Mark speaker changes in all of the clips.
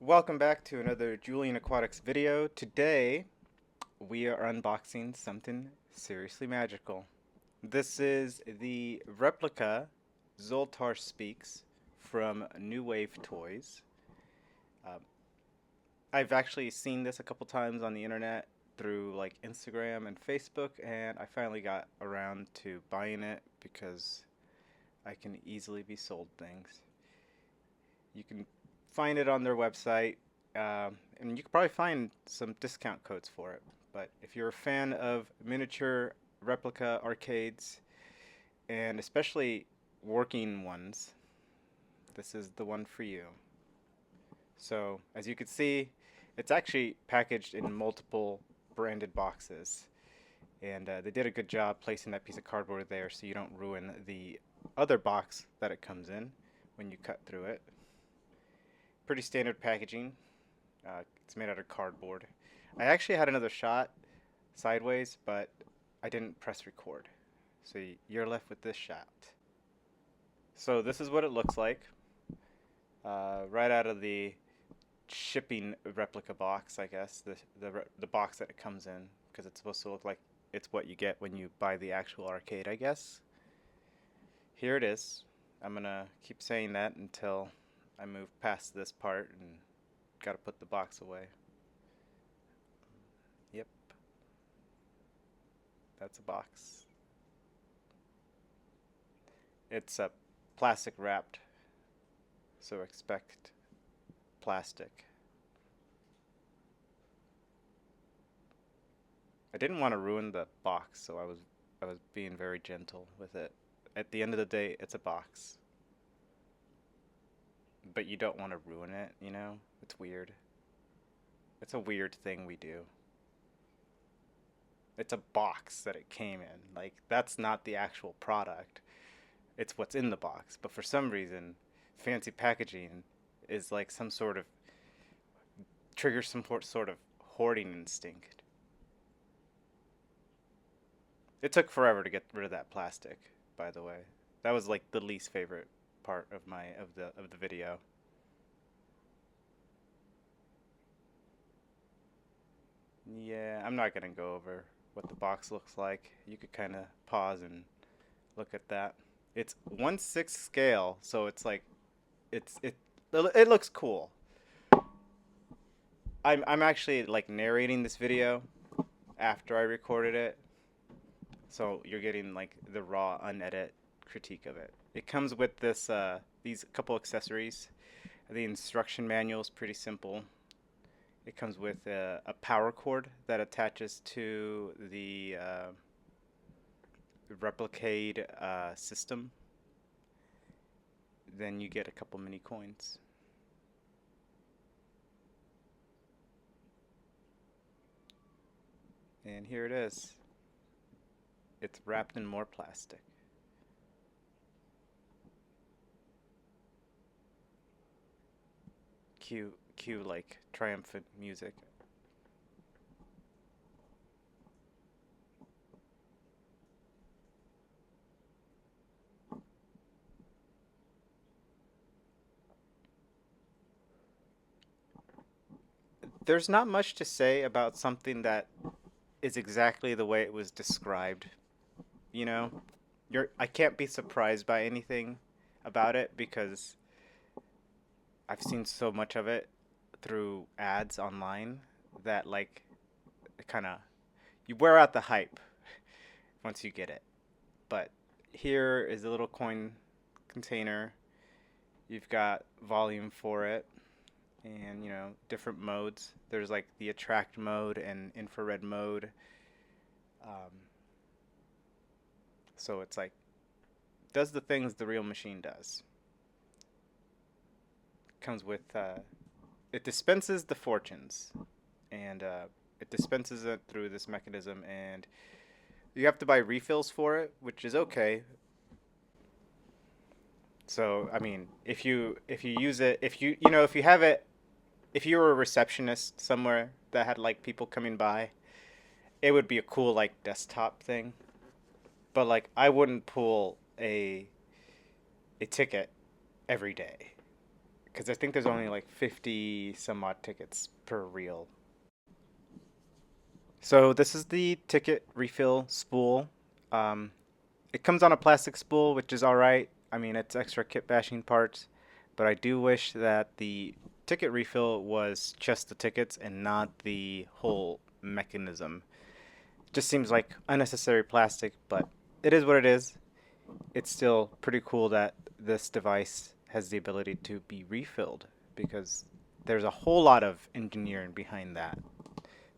Speaker 1: Welcome back to another Julian Aquatics video. Today we are unboxing something seriously magical. This is the Replica Zoltar Speaks from New Wave Toys. Um, I've actually seen this a couple times on the internet through like Instagram and Facebook, and I finally got around to buying it because I can easily be sold things. You can find it on their website, and you can probably find some discount codes for it. But if you're a fan of miniature replica arcades, and especially working ones, this is the one for you. So, as you can see, it's actually packaged in multiple branded boxes. And they did a good job placing that piece of cardboard there so you don't ruin the other box that it comes in when you cut through it. Pretty standard packaging. It's made out of cardboard. I actually had another shot sideways, but I didn't press record. So you're left with this shot. So this is what it looks like. Right out of the shipping replica box, I guess. The box that it comes in, because it's supposed to look like it's what you get when you buy the actual arcade, I guess. Here it is. I'm gonna keep saying that until I move past this part and gotta put the box away. Yep, that's a box. It's plastic wrapped, so expect plastic. I didn't want to ruin the box, so I was being very gentle with it. At the end of the day, it's a box, but you don't want to ruin it, you know? It's weird. It's a weird thing we do. It's a box that it came in. Like, that's not the actual product. It's what's in the box. But for some reason, fancy packaging is like some sort of triggers some sort of hoarding instinct. It took forever to get rid of that plastic, by the way. That was like the least favorite part of the video. Yeah, I'm not gonna go over what the box looks like. You could kind of pause and look at that. It's 1/6 scale, so it's like it looks cool. I'm actually like narrating this video after I recorded it, so you're getting like the raw, unedited critique of it. It comes with these couple accessories. The instruction manual is pretty simple. It comes with a power cord that attaches to the RepliCade system. Then you get a couple mini coins. And here it is. It's wrapped in more plastic. Cue like triumphant music. There's not much to say about something that is exactly the way it was described. You know, I can't be surprised by anything about it because I've seen so much of it through ads online that like kind of you wear out the hype once you get it. But here is a little coin container. You've got volume for it and different modes. There's like the attract mode and infrared mode. Um, so it's like does the things the real machine does. Comes with it dispenses the fortunes, and it dispenses it through this mechanism, and you have to buy refills for it, which is okay. So I mean, if you use it, if you have it, if you were a receptionist somewhere that had like people coming by, it would be a cool like desktop thing. But like I wouldn't pull a ticket every day because I think there's only like 50 some odd tickets per reel. So this is the ticket refill spool. Um, it comes on a plastic spool, which is all right. I mean, it's extra kit bashing parts, but I do wish that the ticket refill was just the tickets and not the whole mechanism. It just seems like unnecessary plastic, but it is what it is. It's still pretty cool that this device has the ability to be refilled because there's a whole lot of engineering behind that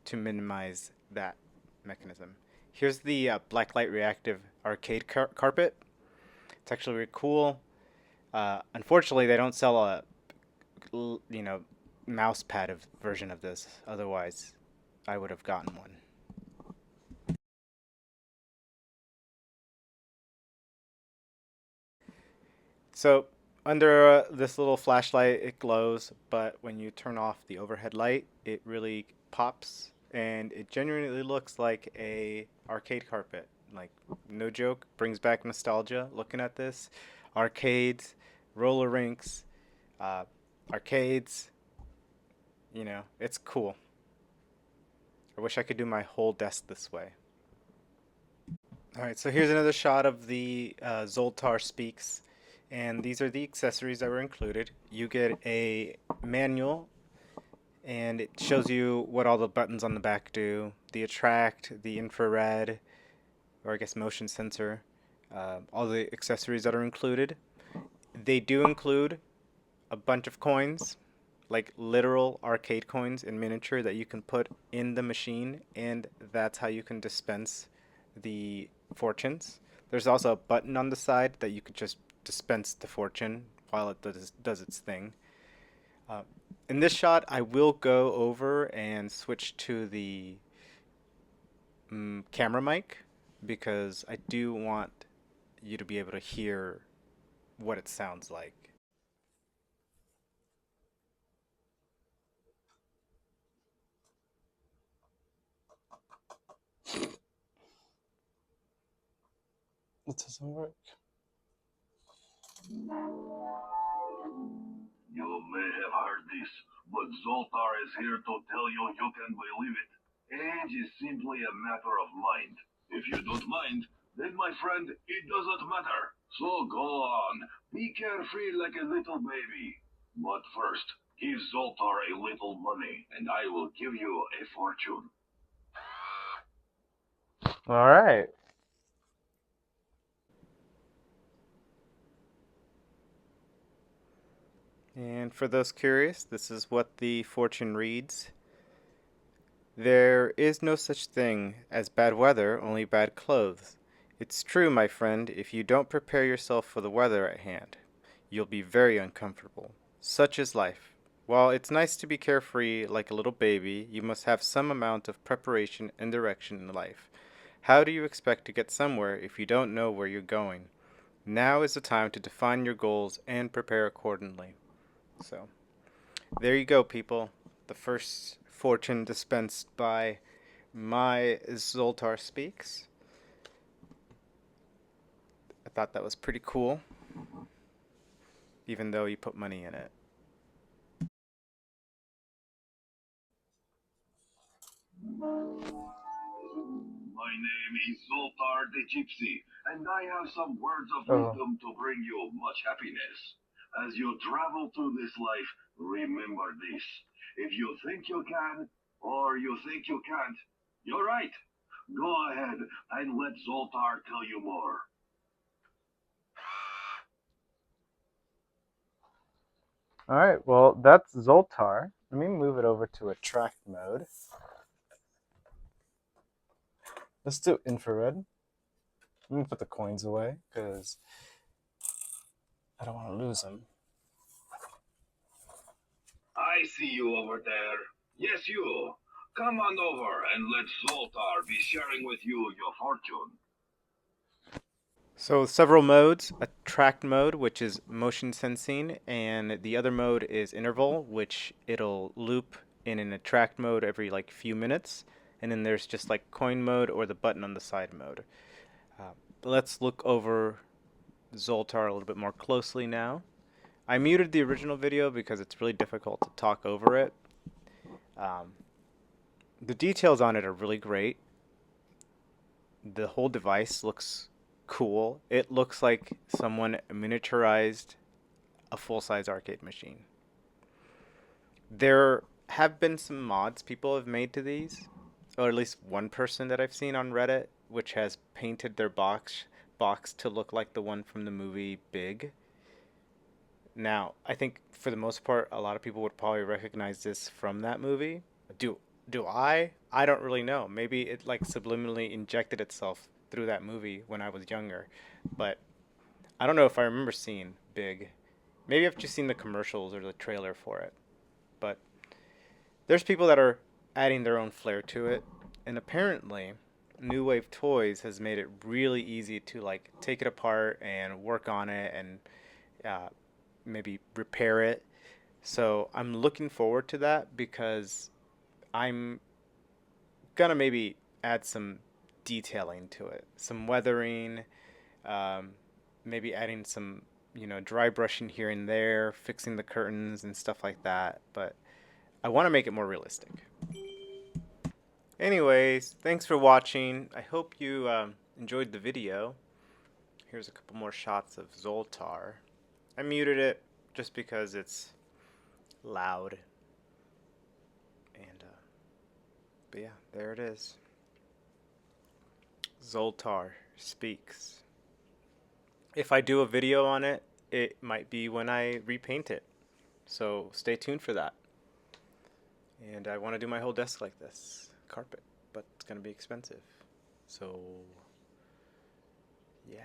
Speaker 1: to minimize that mechanism. Here's the blacklight reactive arcade carpet. It's actually really cool. Unfortunately, they don't sell a mouse pad version of this. Otherwise, I would have gotten one. So under this little flashlight, it glows, but when you turn off the overhead light, it really pops, and it genuinely looks like a arcade carpet. Like, no joke, brings back nostalgia looking at this. Arcades, roller rinks, uh, arcades. It's cool. I wish I could do my whole desk this way. All right, so here's another shot of the Zoltar speaks, and these are the accessories that were included. You get a manual, and it shows you what all the buttons on the back do, the attract, the infrared, or I guess motion sensor, all the accessories that are included. They do include a bunch of coins, like literal arcade coins in miniature that you can put in the machine, and that's how you can dispense the fortunes. There's also a button on the side that you could just dispense the fortune while it does its thing. Uh, in this shot, I will go over and switch to the camera mic because I do want you to be able to hear what it sounds like. It doesn't work.
Speaker 2: You may have heard this, but Zoltar is here to tell you you can believe it. Age is simply a matter of mind. If you don't mind, then my friend, it doesn't matter. So go on, be carefree like a little baby. But first, give Zoltar a little money, and I will give you a fortune.
Speaker 1: All right. And for those curious, this is what the fortune reads. There is no such thing as bad weather, only bad clothes. It's true, my friend, if you don't prepare yourself for the weather at hand, you'll be very uncomfortable. Such is life. While it's nice to be carefree like a little baby, you must have some amount of preparation and direction in life. How do you expect to get somewhere if you don't know where you're going? Now is the time to define your goals and prepare accordingly. So, there you go, people. The first fortune dispensed by my Zoltar Speaks. I thought that was pretty cool, even though you put money in it.
Speaker 2: My name is Zoltar the Gypsy, and I have some words of
Speaker 1: Oh.
Speaker 2: wisdom to bring you much happiness. As you travel through this life, remember this. If you think you can, or you think you can't, you're right. Go ahead and let Zoltar tell you more.
Speaker 1: All right, well, that's Zoltar. Let me move it over to attract mode. Let's do infrared. Let me put the coins away because I don't want to lose them.
Speaker 2: I see you over there. Yes, you. Come on over and let Zoltar be sharing with you your fortune.
Speaker 1: So several modes, attract mode, which is motion sensing, and the other mode is interval, which it'll loop in an attract mode every like few minutes. And then there's just like coin mode or the button on the side mode. Let's look over Zoltar a little bit more closely now. I muted the original video because it's really difficult to talk over it. Um, the details on it are really great. The whole device looks cool. It looks like someone miniaturized a full-size arcade machine. There have been some mods people have made to these, or at least one person that I've seen on Reddit, which has painted their box to look like the one from the movie Big. Now, I think for the most part, a lot of people would probably recognize this from that movie. Do I? I don't really know. Maybe it like subliminally injected itself through that movie when I was younger, but I don't know if I remember seeing Big. Maybe I've just seen the commercials or the trailer for it. But there's people that are adding their own flair to it, and apparently New Wave Toys has made it really easy to like take it apart and work on it and uh, maybe repair it. So I'm looking forward to that because I'm gonna maybe add some detailing to it, some weathering, um, maybe adding some dry brushing here and there, fixing the curtains and stuff like that. But I want to make it more realistic. Anyways, thanks for watching. I hope you enjoyed the video. Here's a couple more shots of Zoltar. I muted it just because it's loud. And but yeah, there it is. Zoltar speaks. If I do a video on it, it might be when I repaint it. So stay tuned for that. And I want to do my whole desk like this, carpet, but it's going to be expensive. So yeah.